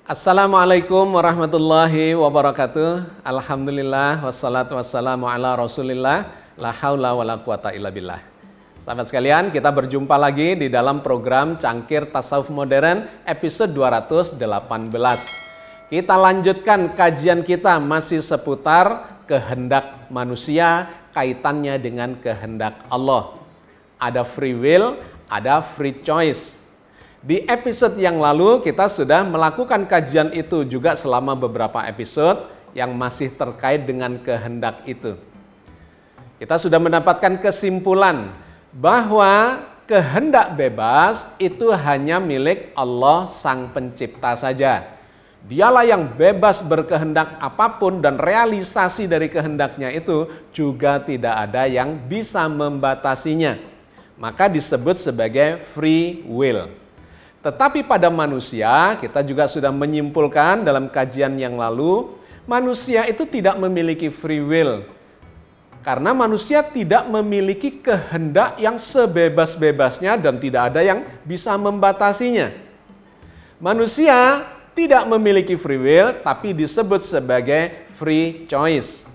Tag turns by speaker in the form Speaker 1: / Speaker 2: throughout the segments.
Speaker 1: Assalamualaikum warahmatullahi wabarakatuh. Alhamdulillah wassalatu wassalamu ala rasulillah. La haula wa la quwata illa billah. Sahabat sekalian, kita berjumpa lagi di dalam program Cangkir Tasawuf Modern episode 218. Kita lanjutkan kajian kita masih seputar kehendak manusia, kaitannya dengan kehendak Allah. Ada free will, ada free choice. Di episode yang lalu kita sudah melakukan kajian itu juga selama beberapa episode yang masih terkait dengan kehendak itu. Kita sudah mendapatkan kesimpulan bahwa kehendak bebas itu hanya milik Allah Sang Pencipta saja. Dialah yang bebas berkehendak apapun dan realisasi dari kehendaknya itu juga tidak ada yang bisa membatasinya. Maka disebut sebagai free will. Tetapi pada manusia, kita juga sudah menyimpulkan dalam kajian yang lalu, manusia itu tidak memiliki free will. Karena manusia tidak memiliki kehendak yang sebebas-bebasnya dan tidak ada yang bisa membatasinya. Manusia tidak memiliki free will, tapi disebut sebagai free choice.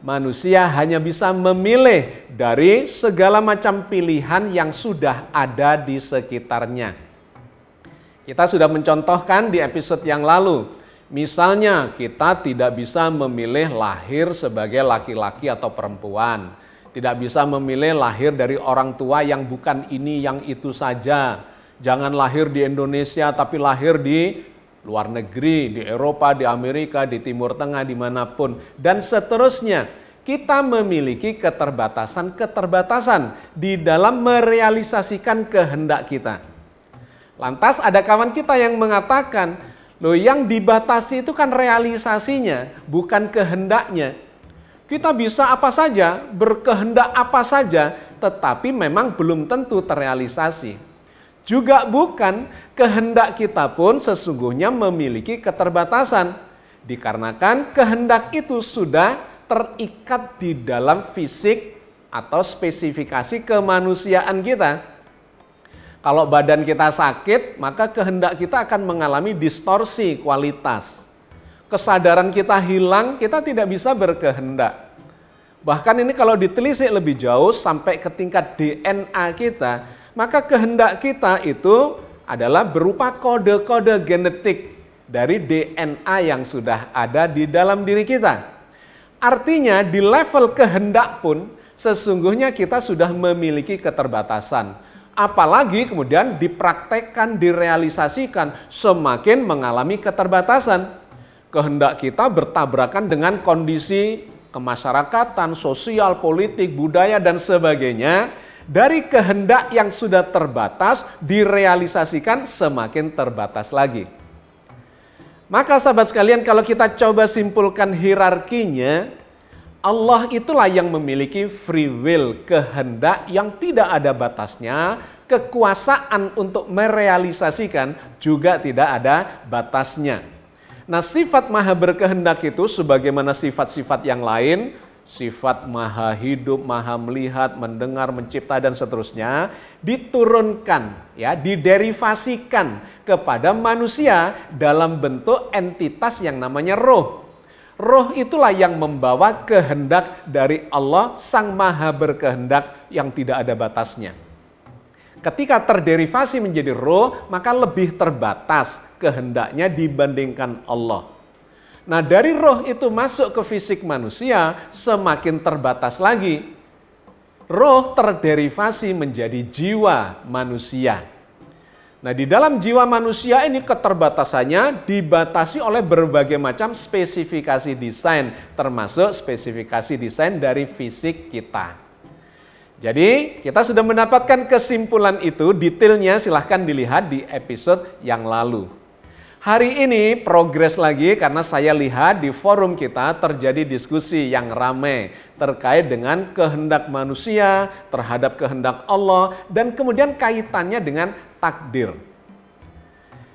Speaker 1: Manusia hanya bisa memilih dari segala macam pilihan yang sudah ada di sekitarnya. Kita sudah mencontohkan di episode yang lalu, misalnya kita tidak bisa memilih lahir sebagai laki-laki atau perempuan, tidak bisa memilih lahir dari orang tua yang bukan ini yang itu saja, jangan lahir di Indonesia tapi lahir di luar negeri, di Eropa, di Amerika, di Timur Tengah, dimanapun, dan seterusnya. Kita memiliki keterbatasan di dalam merealisasikan kehendak kita. Lantas ada kawan kita yang mengatakan, loh yang dibatasi itu kan realisasinya, bukan kehendaknya. Kita bisa apa saja, berkehendak apa saja, tetapi memang belum tentu terrealisasi. Juga bukan kehendak kita pun sesungguhnya memiliki keterbatasan. Dikarenakan kehendak itu sudah terikat di dalam fisik atau spesifikasi kemanusiaan kita. Kalau badan kita sakit, maka kehendak kita akan mengalami distorsi kualitas. Kesadaran kita hilang, kita tidak bisa berkehendak. Bahkan ini kalau ditelisik lebih jauh sampai ke tingkat DNA kita, maka kehendak kita itu adalah berupa kode-kode genetik dari DNA yang sudah ada di dalam diri kita. Artinya di level kehendak pun sesungguhnya kita sudah memiliki keterbatasan. Apalagi kemudian dipraktekkan, direalisasikan, semakin mengalami keterbatasan. Kehendak kita bertabrakan dengan kondisi kemasyarakatan, sosial, politik, budaya, dan sebagainya. Dari kehendak yang sudah terbatas, direalisasikan semakin terbatas lagi. Maka sahabat sekalian, kalau kita coba simpulkan hierarkinya, Allah itulah yang memiliki free will, kehendak yang tidak ada batasnya, kekuasaan untuk merealisasikan juga tidak ada batasnya. Nah, sifat maha berkehendak itu sebagaimana sifat-sifat yang lain, sifat maha hidup, maha melihat, mendengar, mencipta, dan seterusnya, diturunkan, ya, diderivasikan kepada manusia dalam bentuk entitas yang namanya roh. Roh itulah yang membawa kehendak dari Allah Sang Maha Berkehendak yang tidak ada batasnya. Ketika terderivasi menjadi roh, maka lebih terbatas kehendaknya dibandingkan Allah. Nah, dari roh itu masuk ke fisik manusia, semakin terbatas lagi. Roh terderivasi menjadi jiwa manusia. Nah, di dalam jiwa manusia ini keterbatasannya dibatasi oleh berbagai macam spesifikasi desain, termasuk spesifikasi desain dari fisik kita. Jadi, kita sudah mendapatkan kesimpulan itu, detailnya silahkan dilihat di episode yang lalu. Hari ini progres lagi karena saya lihat di forum kita terjadi diskusi yang ramai terkait dengan kehendak manusia terhadap kehendak Allah dan kemudian kaitannya dengan takdir.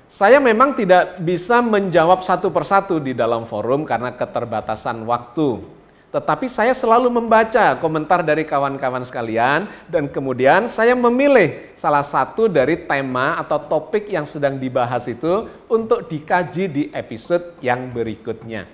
Speaker 1: Saya memang tidak bisa menjawab satu persatu di dalam forum karena keterbatasan waktu. Tetapi saya selalu membaca komentar dari kawan-kawan sekalian dan kemudian saya memilih salah satu dari tema atau topik yang sedang dibahas itu untuk dikaji di episode yang berikutnya.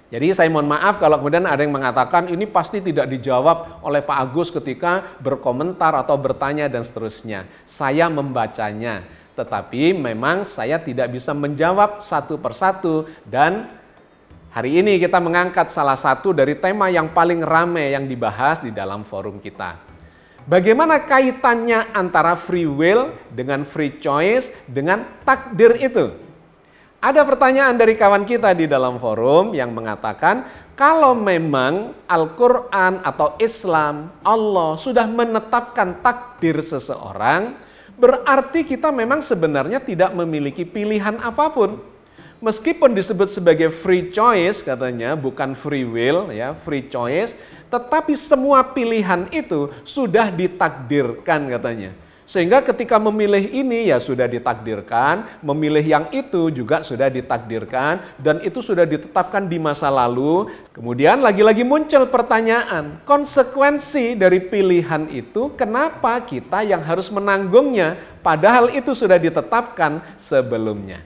Speaker 1: Jadi saya mohon maaf kalau kemudian ada yang mengatakan ini pasti tidak dijawab oleh Pak Agus ketika berkomentar atau bertanya dan seterusnya. Saya membacanya, tetapi memang saya tidak bisa menjawab satu persatu dan hari ini kita mengangkat salah satu dari tema yang paling ramai yang dibahas di dalam forum kita. Bagaimana kaitannya antara free will dengan free choice dengan takdir itu? Ada pertanyaan dari kawan kita di dalam forum yang mengatakan, kalau memang Al-Quran atau Islam, Allah sudah menetapkan takdir seseorang, berarti kita memang sebenarnya tidak memiliki pilihan apapun. Meskipun disebut sebagai free choice katanya, bukan free will ya, free choice, tetapi semua pilihan itu sudah ditakdirkan katanya. Sehingga ketika memilih ini ya sudah ditakdirkan, memilih yang itu juga sudah ditakdirkan, dan itu sudah ditetapkan di masa lalu. Kemudian lagi-lagi muncul pertanyaan, konsekuensi dari pilihan itu kenapa kita yang harus menanggungnya, padahal itu sudah ditetapkan sebelumnya.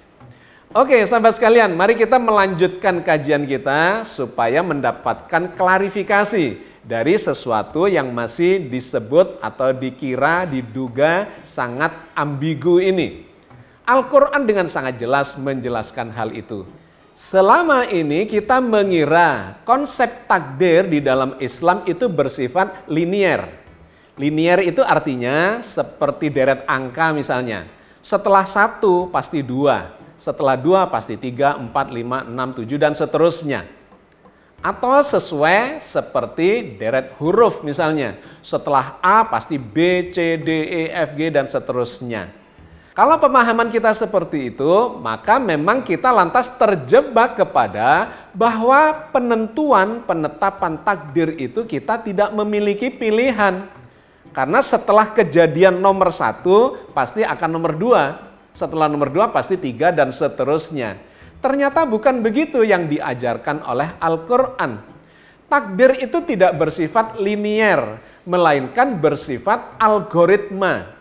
Speaker 1: Oke, sahabat sekalian, mari kita melanjutkan kajian kita supaya mendapatkan klarifikasi dari sesuatu yang masih disebut atau dikira, diduga sangat ambigu ini. Al-Quran dengan sangat jelas menjelaskan hal itu. Selama ini kita mengira konsep takdir di dalam Islam itu bersifat linier. Linier itu artinya seperti deret angka misalnya. Setelah 1 pasti 2. Setelah 2 pasti 3, 4, 5, 6, 7, dan seterusnya. Atau sesuai seperti deret huruf misalnya. Setelah A pasti B, C, D, E, F, G, dan seterusnya. Kalau pemahaman kita seperti itu, maka memang kita lantas terjebak kepada bahwa penetapan takdir itu kita tidak memiliki pilihan. Karena setelah kejadian nomor 1 pasti akan nomor 2. Setelah nomor 2 pasti 3 dan seterusnya. Ternyata bukan begitu yang diajarkan oleh Al-Quran. Takdir itu tidak bersifat linier, melainkan bersifat algoritma.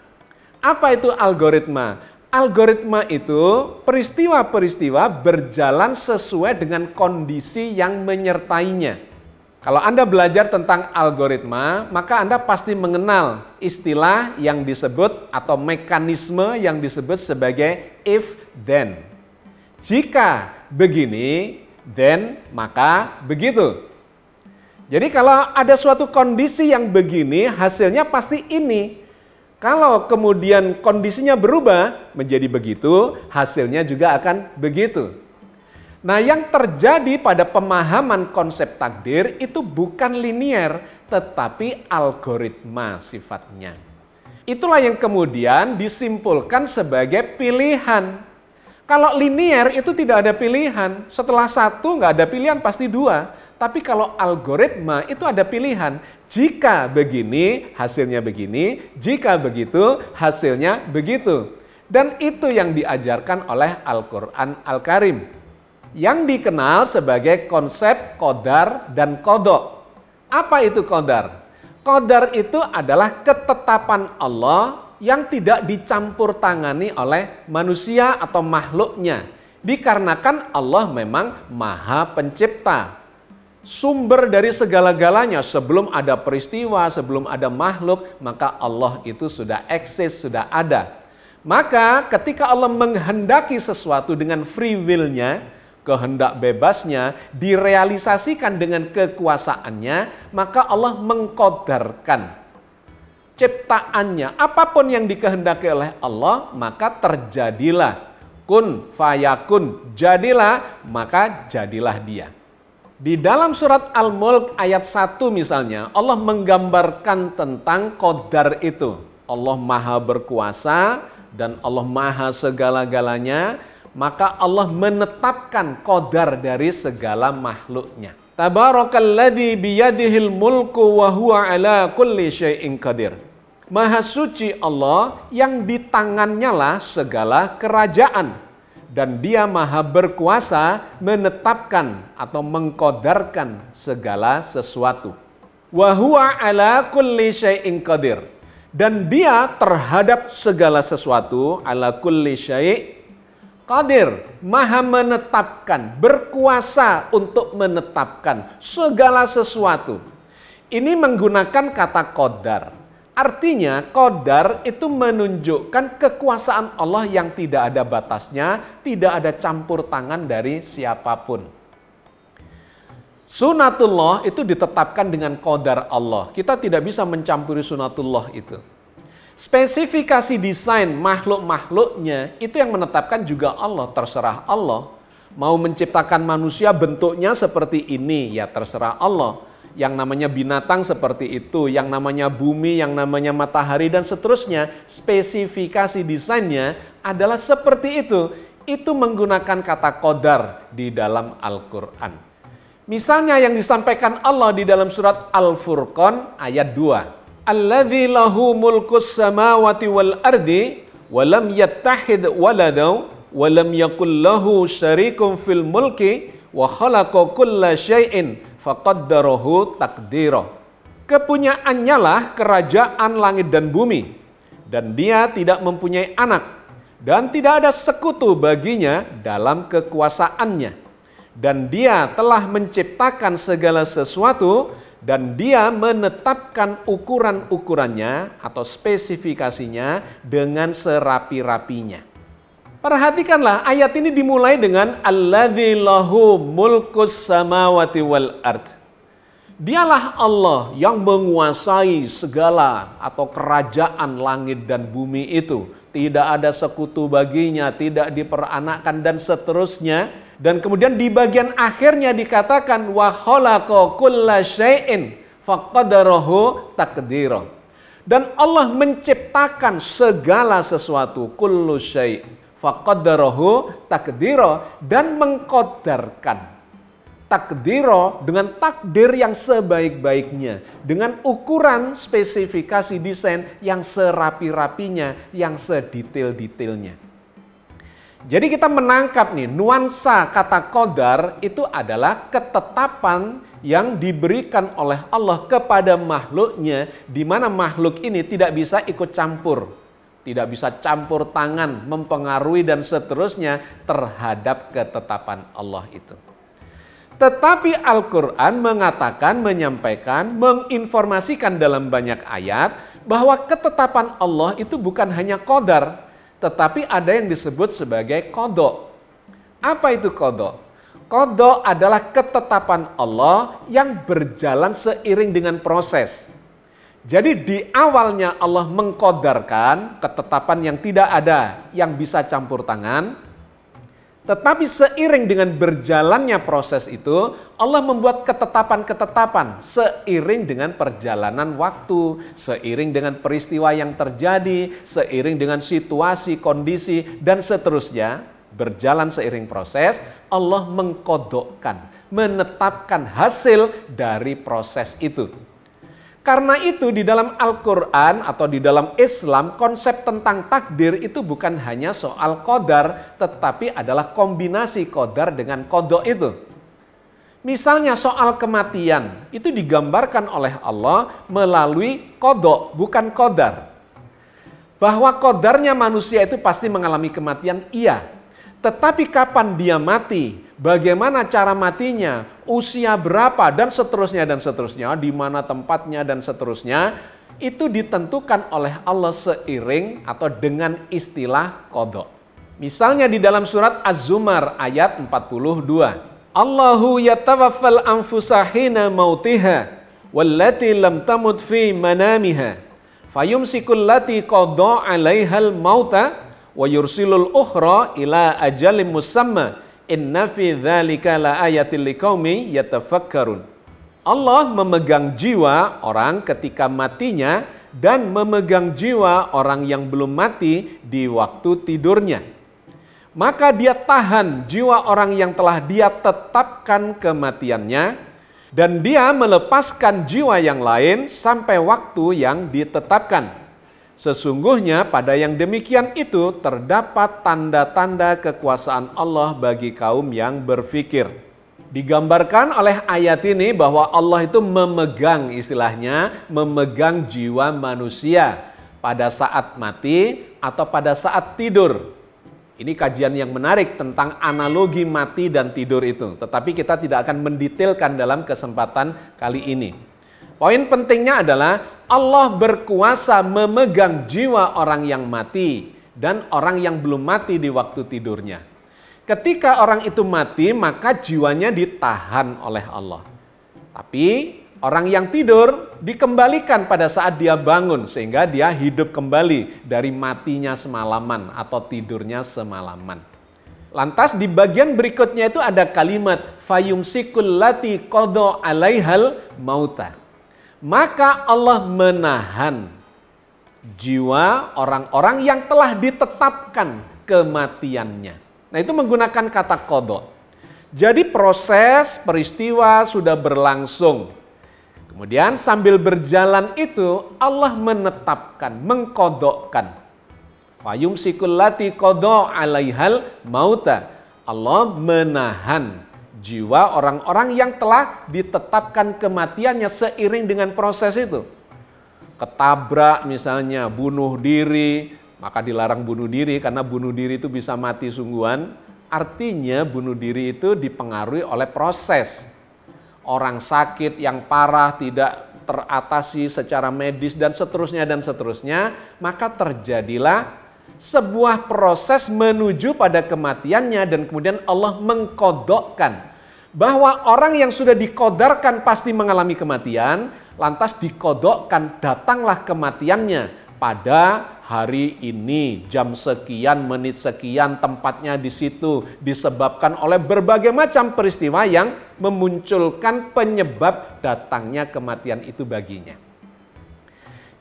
Speaker 1: Apa itu algoritma? Algoritma itu peristiwa-peristiwa berjalan sesuai dengan kondisi yang menyertainya. Kalau Anda belajar tentang algoritma, maka Anda pasti mengenal istilah yang disebut atau mekanisme yang disebut sebagai if then. Jika begini, then maka begitu. Jadi kalau ada suatu kondisi yang begini, hasilnya pasti ini. Kalau kemudian kondisinya berubah menjadi begitu, hasilnya juga akan begitu. Nah, yang terjadi pada pemahaman konsep takdir itu bukan linier, tetapi algoritma sifatnya. Itulah yang kemudian disimpulkan sebagai pilihan. Kalau linier itu tidak ada pilihan, setelah 1 nggak ada pilihan pasti 2. Tapi kalau algoritma itu ada pilihan, jika begini hasilnya begini, jika begitu hasilnya begitu. Dan itu yang diajarkan oleh Al-Quran Al-Karim. Yang dikenal sebagai konsep qadar dan qadha. Apa itu qadar? Qadar itu adalah ketetapan Allah yang tidak dicampur tangani oleh manusia atau makhluknya. Dikarenakan Allah memang Maha Pencipta. Sumber dari segala-galanya, sebelum ada peristiwa, sebelum ada makhluk, maka Allah itu sudah eksis, sudah ada. Maka ketika Allah menghendaki sesuatu dengan free will-nya, kehendak bebasnya, direalisasikan dengan kekuasaannya, maka Allah mengqadarkan. ciptaannya, apapun yang dikehendaki oleh Allah, maka terjadilah. Kun fayakun, jadilah, maka jadilah dia. Di dalam surat Al-Mulk ayat 1 misalnya, Allah menggambarkan tentang qadar itu. Allah maha berkuasa dan Allah maha segala-galanya, maka Allah menetapkan qadar dari segala makhluknya. Tabarakalladzi biyadihil mulku wa huwa ala kulli syai'in qadir. Maha suci Allah yang di tangannya lah segala kerajaan. Dan dia maha berkuasa menetapkan atau mengqadarkan segala sesuatu. Wa huwa ala kulli syai'in qadir. Dan dia terhadap segala sesuatu, ala kulli syai' qadir, maha menetapkan, berkuasa untuk menetapkan segala sesuatu. Ini menggunakan kata qadar. Artinya qadar itu menunjukkan kekuasaan Allah yang tidak ada batasnya, tidak ada campur tangan dari siapapun. Sunatullah itu ditetapkan dengan qadar Allah. Kita tidak bisa mencampuri sunatullah itu. Spesifikasi desain makhluk-makhluknya itu yang menetapkan juga Allah, terserah Allah. Mau menciptakan manusia bentuknya seperti ini, ya terserah Allah. Yang namanya binatang seperti itu, yang namanya bumi, yang namanya matahari, dan seterusnya. Spesifikasi desainnya adalah seperti itu. Itu menggunakan kata qadar di dalam Al-Quran. Misalnya yang disampaikan Allah di dalam surat Al-Furqan ayat 2. Alladzi lahu mulkus samawati wal ardi wa lam yattahid waladaw wa lam yakul lahu syarikun fil mulki wa khalaqa kulla syai'in faqaddarahu takdira. Kepunyaannya lah kerajaan langit dan bumi, dan dia tidak mempunyai anak, dan tidak ada sekutu baginya dalam kekuasaannya. Dan dia telah menciptakan segala sesuatu, dan dia menetapkan ukuran-ukurannya atau spesifikasinya dengan serapi-rapinya. Perhatikanlah, ayat ini dimulai dengan alladzi lahu mulkus samawati wal ard. Dialah Allah yang menguasai segala atau kerajaan langit dan bumi itu. Tidak ada sekutu baginya, tidak diperanakkan dan seterusnya. Dan kemudian di bagian akhirnya dikatakan wa khalaqa kulla syai'in faqadarahu takdira. Dan Allah menciptakan segala sesuatu, kullu syai' faqaddarahu takdira, dan mengqadarkan takdira dengan takdir yang sebaik-baiknya, dengan ukuran spesifikasi desain yang serapi-rapinya, yang sedetail-detailnya. Jadi kita menangkap nih, nuansa kata qadar itu adalah ketetapan yang diberikan oleh Allah kepada makhluknya, di mana makhluk ini tidak bisa ikut campur. Tidak bisa campur tangan, mempengaruhi dan seterusnya terhadap ketetapan Allah itu. Tetapi Al-Quran mengatakan, menyampaikan, menginformasikan dalam banyak ayat bahwa ketetapan Allah itu bukan hanya qadar, tetapi ada yang disebut sebagai qada. Apa itu qada? Qada adalah ketetapan Allah yang berjalan seiring dengan proses. Jadi di awalnya Allah mengqadarkan ketetapan yang tidak ada yang bisa campur tangan. Tetapi seiring dengan berjalannya proses itu, Allah membuat ketetapan-ketetapan seiring dengan perjalanan waktu, seiring dengan peristiwa yang terjadi, seiring dengan situasi, kondisi, dan seterusnya. Berjalan seiring proses, Allah mengqadokkan, menetapkan hasil dari proses itu. Karena itu di dalam Al-Quran atau di dalam Islam, konsep tentang takdir itu bukan hanya soal qadar, tetapi adalah kombinasi qadar dengan qada itu. Misalnya soal kematian, itu digambarkan oleh Allah melalui qada, bukan qadar. Bahwa qadarnya manusia itu pasti mengalami kematian, iya. Tetapi kapan dia mati, bagaimana cara matinya, usia berapa, dan seterusnya, di mana tempatnya, dan seterusnya, itu ditentukan oleh Allah seiring atau dengan istilah qada. Misalnya di dalam surat Az-Zumar ayat 42. Allahu yatawaffal anfusa hina mautiha, wallati lam tamut fi manamiha, Fayumsikul lati qada 'alaihal mauta wa yursilul ukhra ila ajalim musamma. Inna fi dzalika laayatil liqaumi yatafakkarun. Allah memegang jiwa orang ketika matinya dan memegang jiwa orang yang belum mati di waktu tidurnya. Maka dia tahan jiwa orang yang telah dia tetapkan kematiannya dan dia melepaskan jiwa yang lain sampai waktu yang ditetapkan. Sesungguhnya pada yang demikian itu terdapat tanda-tanda kekuasaan Allah bagi kaum yang berfikir. Digambarkan oleh ayat ini bahwa Allah itu memegang, istilahnya memegang jiwa manusia pada saat mati atau pada saat tidur. Ini kajian yang menarik tentang analogi mati dan tidur itu. Tetapi kita tidak akan mendetailkan dalam kesempatan kali ini. Poin pentingnya adalah Allah berkuasa memegang jiwa orang yang mati dan orang yang belum mati di waktu tidurnya. Ketika orang itu mati, maka jiwanya ditahan oleh Allah. Tapi orang yang tidur dikembalikan pada saat dia bangun sehingga dia hidup kembali dari matinya semalaman atau tidurnya semalaman. Lantas di bagian berikutnya itu ada kalimat fayumsikul lati qada 'alaihal mauta. Maka Allah menahan jiwa orang-orang yang telah ditetapkan kematiannya. Nah, itu menggunakan kata qada. Jadi proses peristiwa sudah berlangsung. Kemudian sambil berjalan itu Allah menetapkan, mengkodokkan. Fayumsikul lati qada 'alaihal mauta. Allah menahan jiwa orang-orang yang telah ditetapkan kematiannya seiring dengan proses itu. Ketabrak misalnya, bunuh diri, maka dilarang bunuh diri karena bunuh diri itu bisa mati sungguhan. Artinya bunuh diri itu dipengaruhi oleh proses. Orang sakit yang parah tidak teratasi secara medis dan seterusnya, maka terjadilah sebuah proses menuju pada kematiannya dan kemudian Allah mengkodokkan bahwa orang yang sudah dikodarkan pasti mengalami kematian, lantas dikodokkan datanglah kematiannya pada hari ini, jam sekian, menit sekian, tempatnya di situ, disebabkan oleh berbagai macam peristiwa yang memunculkan penyebab datangnya kematian itu baginya.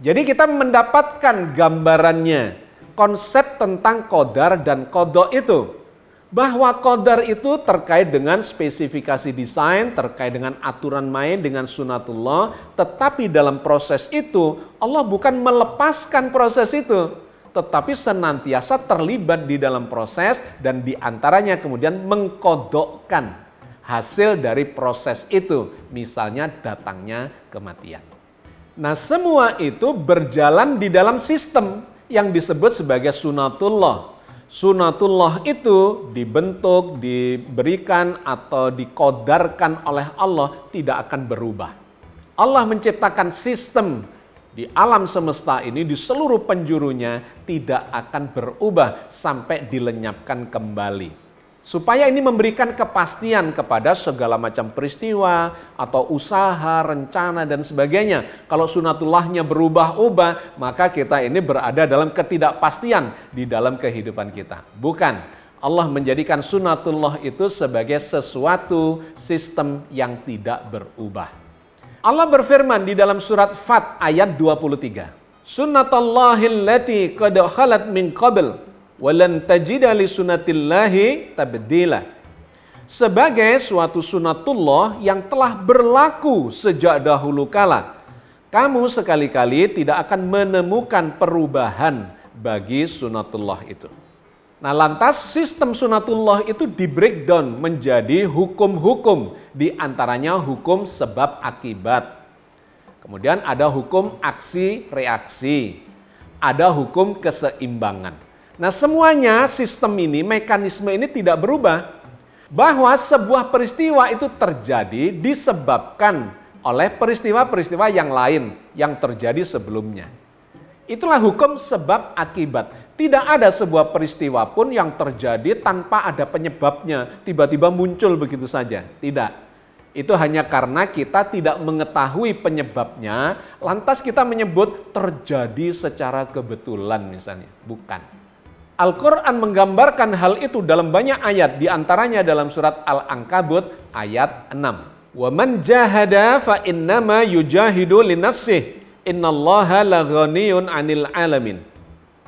Speaker 1: Jadi kita mendapatkan gambarannya, konsep tentang qadar dan qada itu. Bahwa qadar itu terkait dengan spesifikasi desain, terkait dengan aturan main, dengan sunatullah. Tetapi dalam proses itu Allah bukan melepaskan proses itu, tetapi senantiasa terlibat di dalam proses dan diantaranya kemudian mengkodokkan hasil dari proses itu. Misalnya datangnya kematian. Nah, semua itu berjalan di dalam sistem yang disebut sebagai sunatullah. Sunatullah itu dibentuk, diberikan atau dikodarkan oleh Allah tidak akan berubah. Allah menciptakan sistem di alam semesta ini di seluruh penjurunya tidak akan berubah sampai dilenyapkan kembali. Supaya ini memberikan kepastian kepada segala macam peristiwa atau usaha, rencana dan sebagainya. Kalau sunatullahnya berubah-ubah, maka kita ini berada dalam ketidakpastian di dalam kehidupan kita. Bukan, Allah menjadikan sunatullah itu sebagai sesuatu sistem yang tidak berubah. Allah berfirman di dalam surat Fat ayat 23. Sunnatullahil lati qad khalat min qabl walan tajida li sunnatillahi tabdila. Sebagai suatu sunatullah yang telah berlaku sejak dahulu kala, kamu sekali-kali tidak akan menemukan perubahan bagi sunatullah itu. Nah, lantas sistem sunatullah itu di breakdown menjadi hukum-hukum, di antaranya hukum sebab akibat. Kemudian ada hukum aksi reaksi, ada hukum keseimbangan. Nah, semuanya sistem ini, mekanisme ini tidak berubah. Bahwa sebuah peristiwa itu terjadi disebabkan oleh peristiwa-peristiwa yang lain yang terjadi sebelumnya. Itulah hukum sebab akibat. Tidak ada sebuah peristiwa pun yang terjadi tanpa ada penyebabnya, tiba-tiba muncul begitu saja. Tidak. Itu hanya karena kita tidak mengetahui penyebabnya, lantas kita menyebut terjadi secara kebetulan misalnya. Bukan. Al-Quran menggambarkan hal itu dalam banyak ayat, diantaranya dalam surat Al-Ankabut ayat 6. وَمَنْ جَاهَدَ فَإِنَّمَا يُجَاهِدُ لِنَفْسِهِ إِنَّاللَّهَ لَغَنِيٌّ عَنِ الْعَالَمِينَ.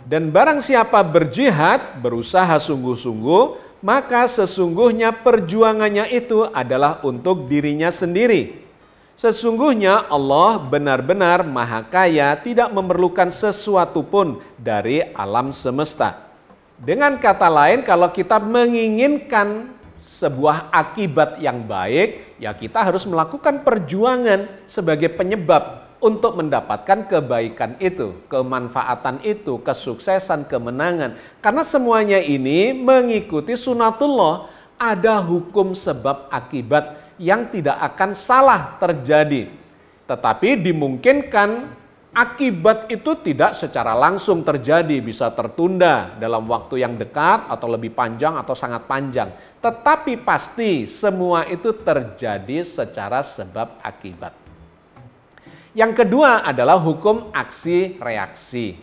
Speaker 1: Dan barang siapa berjihad, berusaha sungguh-sungguh, maka sesungguhnya perjuangannya itu adalah untuk dirinya sendiri. Sesungguhnya Allah benar-benar maha kaya, tidak memerlukan sesuatu pun dari alam semesta. Dengan kata lain, kalau kita menginginkan sebuah akibat yang baik, ya kita harus melakukan perjuangan sebagai penyebab untuk mendapatkan kebaikan itu, kemanfaatan itu, kesuksesan, kemenangan. Karena semuanya ini mengikuti sunatullah, ada hukum sebab akibat yang tidak akan salah terjadi. Tetapi dimungkinkan akibat itu tidak secara langsung terjadi, bisa tertunda dalam waktu yang dekat atau lebih panjang atau sangat panjang. Tetapi pasti semua itu terjadi secara sebab akibat. Yang kedua adalah hukum aksi reaksi.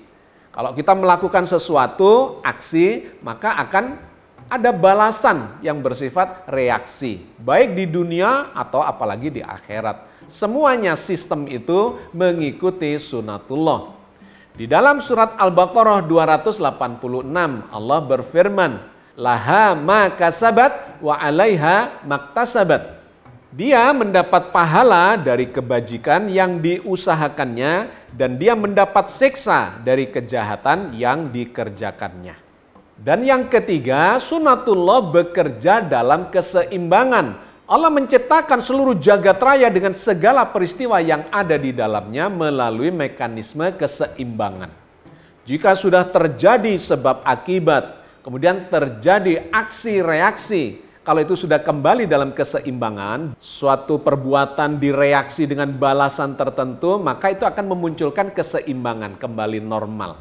Speaker 1: Kalau kita melakukan sesuatu aksi, maka akan ada balasan yang bersifat reaksi, baik di dunia atau apalagi di akhirat. Semuanya sistem itu mengikuti sunatullah. Di dalam surat Al-Baqarah 286 Allah berfirman, "Laha ma kasabat wa 'alaiha maktasabat." Dia mendapat pahala dari kebajikan yang diusahakannya dan dia mendapat siksa dari kejahatan yang dikerjakannya. Dan yang ketiga, sunatullah bekerja dalam keseimbangan. Allah menciptakan seluruh jagat raya dengan segala peristiwa yang ada di dalamnya melalui mekanisme keseimbangan. Jika sudah terjadi sebab akibat, kemudian terjadi aksi reaksi, kalau itu sudah kembali dalam keseimbangan, suatu perbuatan direaksi dengan balasan tertentu, maka itu akan memunculkan keseimbangan, kembali normal.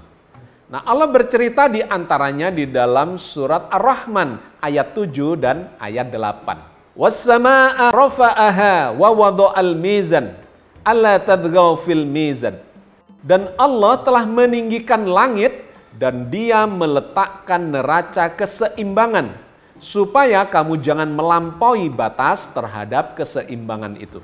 Speaker 1: Nah, Allah bercerita di antaranya di dalam surat Ar-Rahman ayat 7 dan ayat 8. وَالسَّمَاءَ رَفَعَهَا وَوَضَعَ الْمِيزَانَ أَلَّا تَطْغَوْا فِي الْمِيزَانِ. Dan Allah telah meninggikan langit dan Dia meletakkan neraca keseimbangan, supaya kamu jangan melampaui batas terhadap keseimbangan itu.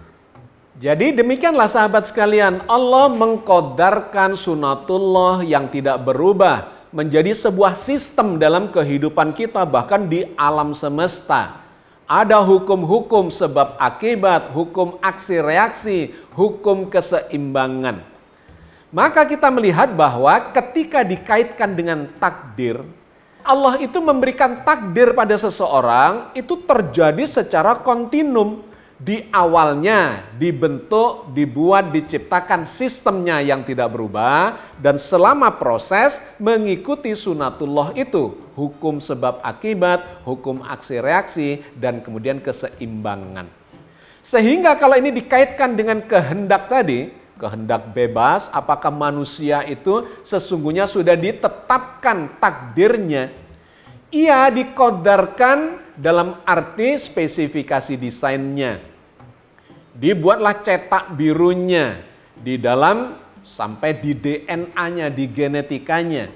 Speaker 1: Jadi demikianlah sahabat sekalian, Allah mengqadarkan sunatullah yang tidak berubah menjadi sebuah sistem dalam kehidupan kita, bahkan di alam semesta. Ada hukum-hukum sebab akibat, hukum aksi reaksi, hukum keseimbangan. Maka kita melihat bahwa ketika dikaitkan dengan takdir, Allah itu memberikan takdir pada seseorang itu terjadi secara kontinum. Di awalnya dibentuk, dibuat, diciptakan sistemnya yang tidak berubah, dan selama proses mengikuti sunatullah itu, hukum sebab akibat, hukum aksi reaksi, dan kemudian keseimbangan. Sehingga kalau ini dikaitkan dengan kehendak tadi, kehendak bebas, apakah manusia itu sesungguhnya sudah ditetapkan takdirnya? Ia dikodarkan dalam arti spesifikasi desainnya. Dibuatlah cetak birunya di dalam sampai di DNA-nya, di genetikanya.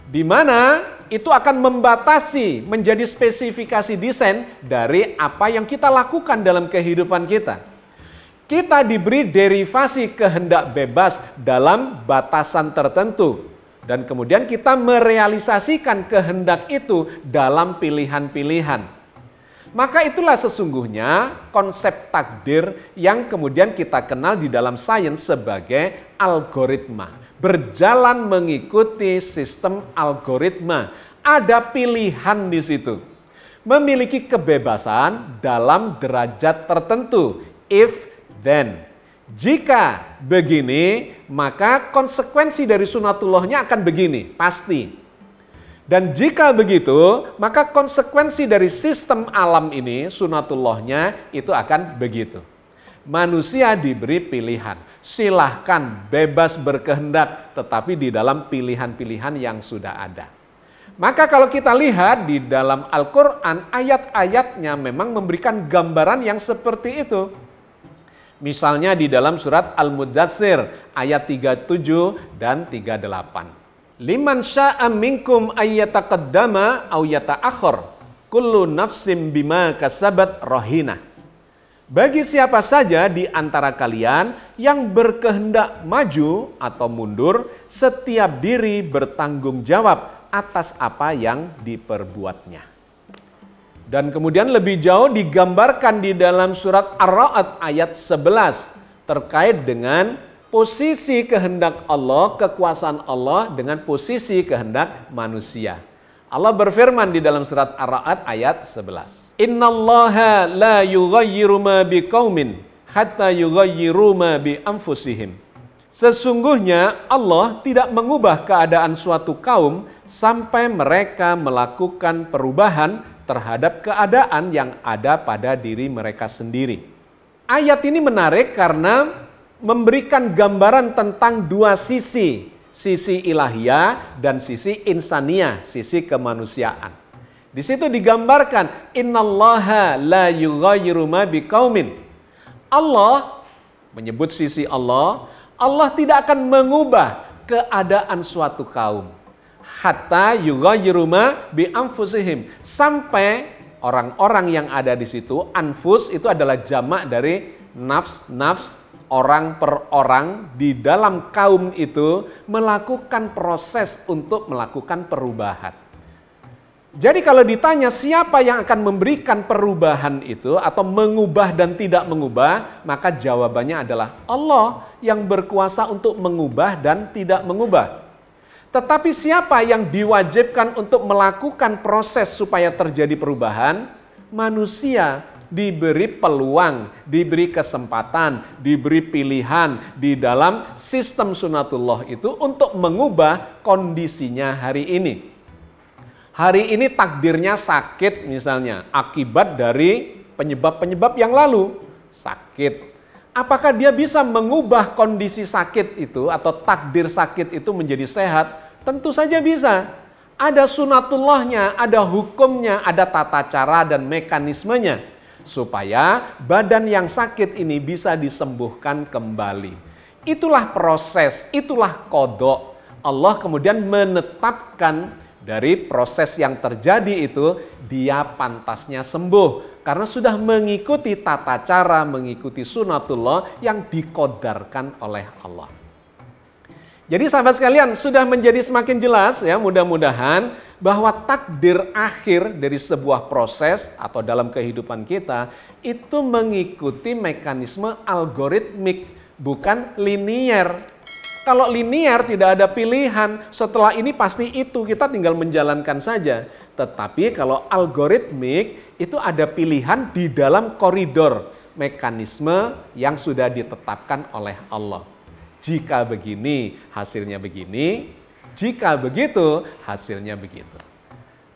Speaker 1: Di mana itu akan membatasi menjadi spesifikasi desain dari apa yang kita lakukan dalam kehidupan kita. Kita diberi derivasi kehendak bebas dalam batasan tertentu. Dan kemudian kita merealisasikan kehendak itu dalam pilihan-pilihan. Maka itulah sesungguhnya konsep takdir yang kemudian kita kenal di dalam sains sebagai algoritma. Berjalan mengikuti sistem algoritma. Ada pilihan di situ. Memiliki kebebasan dalam derajat tertentu. If, then. Jika begini, maka konsekuensi dari sunatullahnya akan begini, pasti. Dan jika begitu, maka konsekuensi dari sistem alam ini, sunatullahnya itu akan begitu. Manusia diberi pilihan, silahkan bebas berkehendak, tetapi di dalam pilihan-pilihan yang sudah ada. Maka kalau kita lihat di dalam Al-Quran, ayat-ayatnya memang memberikan gambaran yang seperti itu. Misalnya di dalam surat Al-Muddatsir ayat 37 dan 38. Liman sya'a minkum ayyataqaddama aw yata'akhir, kullu nafsim bima kasabat rohina. Bagi siapa saja di antara kalian yang berkehendak maju atau mundur, setiap diri bertanggung jawab atas apa yang diperbuatnya. Dan kemudian lebih jauh digambarkan di dalam surat Ar-Ra'd ayat 11 terkait dengan posisi kehendak Allah, kekuasaan Allah dengan posisi kehendak manusia. Allah berfirman di dalam surat Ar-Ra'd ayat 11. Innallaha la yughayyiru ma biqaumin hatta yughayyiru ma bi anfusihim. Sesungguhnya Allah tidak mengubah keadaan suatu kaum sampai mereka melakukan perubahan terhadap keadaan yang ada pada diri mereka sendiri. Ayat ini menarik karena memberikan gambaran tentang dua sisi ilahiyah dan sisi insaniyah, sisi kemanusiaan. Di situ digambarkan innallaha la yughayyiru ma biqaumin. Allah menyebut sisi Allah tidak akan mengubah keadaan suatu kaum. Hatta yughayyiru ma bi anfusihim, sampai orang-orang yang ada di situ, anfus itu adalah jamak dari nafs, orang per orang di dalam kaum itu melakukan proses untuk melakukan perubahan. Jadi kalau ditanya siapa yang akan memberikan perubahan itu atau mengubah dan tidak mengubah, maka jawabannya adalah Allah yang berkuasa untuk mengubah dan tidak mengubah. Tetapi siapa yang diwajibkan untuk melakukan proses supaya terjadi perubahan? Manusia diberi peluang, diberi kesempatan, diberi pilihan di dalam sistem sunatullah itu untuk mengubah kondisinya hari ini. Hari ini takdirnya sakit misalnya, akibat dari penyebab-penyebab yang lalu, sakit. Apakah dia bisa mengubah kondisi sakit itu atau takdir sakit itu menjadi sehat? Tentu saja bisa. Ada sunatullahnya, ada hukumnya, ada tata cara dan mekanismenya. Supaya badan yang sakit ini bisa disembuhkan kembali. Itulah proses, itulah qadha. Allah kemudian menetapkan dari proses yang terjadi itu, dia pantasnya sembuh. Karena sudah mengikuti tata cara, mengikuti sunatullah yang dikodarkan oleh Allah. Jadi sahabat sekalian, sudah menjadi semakin jelas ya mudah-mudahan bahwa takdir akhir dari sebuah proses atau dalam kehidupan kita itu mengikuti mekanisme algoritmik, bukan linier. Kalau linier tidak ada pilihan, setelah ini pasti itu, kita tinggal menjalankan saja. Tetapi kalau algoritmik itu ada pilihan di dalam koridor mekanisme yang sudah ditetapkan oleh Allah. Jika begini, hasilnya begini. Jika begitu, hasilnya begitu.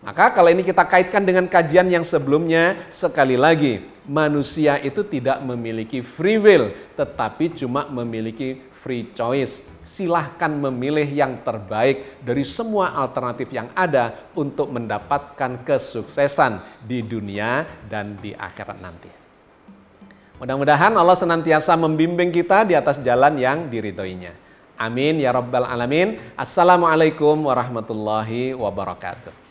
Speaker 1: Maka kalau ini kita kaitkan dengan kajian yang sebelumnya, sekali lagi, manusia itu tidak memiliki free will, tetapi cuma memiliki free choice. Silahkan memilih yang terbaik dari semua alternatif yang ada untuk mendapatkan kesuksesan di dunia dan di akhirat nanti. Mudah-mudahan Allah senantiasa membimbing kita di atas jalan yang diridhoinya. Amin ya rabbal alamin. Assalamualaikum warahmatullahi wabarakatuh.